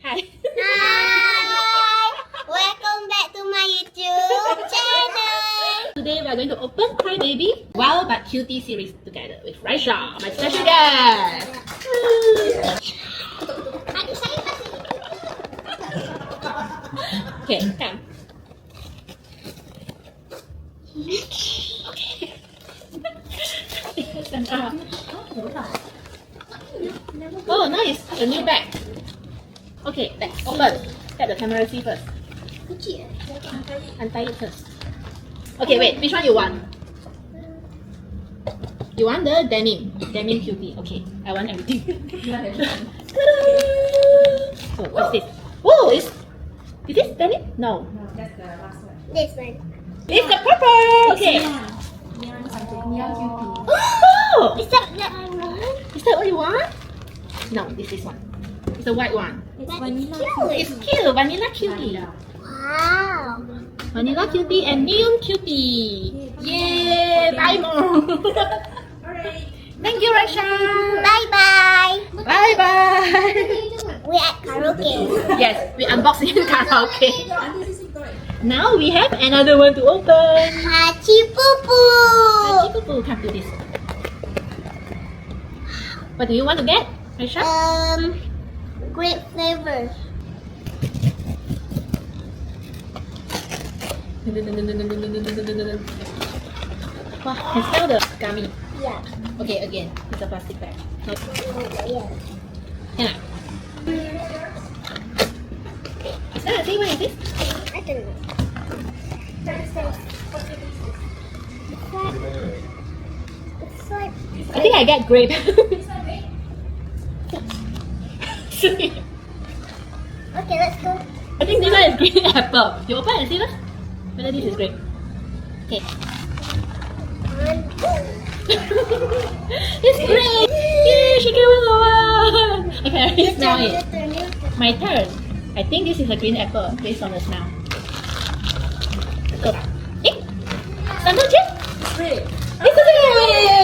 Hi. Hi! Welcome back to my YouTube channel! Today we are going to open Cry Baby Wild but Cutie series together with Raisha, my special guest. Okay, come. Oh, nice! A new bag. Okay, let's open. Let the camera see first. Untie it first. Okay, wait. Which one you want? You want the denim cutie. Okay, I want everything. So what's this? Oh, is this denim? No. No, that's the last one. This one. It's the purple. Okay. Neon something. Neon cutie. Oh, Is that what I want? is that what you want? No, this one. It's the white one. It's But vanilla it's It's cute, vanilla cutie. Wow! Vanilla cutie and neon cutie. Yay! Buy more. Alright. Thank you, Raisha. Bye bye! Bye bye. We're at karaoke. Yes, we unboxing karaoke. And this is a toy. Now we have another one to open. Hachi Poo Poo! People come to this. What do you want to get, Raisha? Grape flavor. Wow, can smell the gummy. Yeah. Okay, again, it's a plastic bag. Not Yeah. can I? Is that the same one as this? I don't know. It's like I think I get grape. okay, let's go. I think this one is green apple. You open and see first whether this is grape. Okay. It's great! Yay, she gave us the one! Okay, I already smell it. My turn. I think this is a green apple based on the smell. Let's go. Eh? Sandal chip? Great. It's a grape!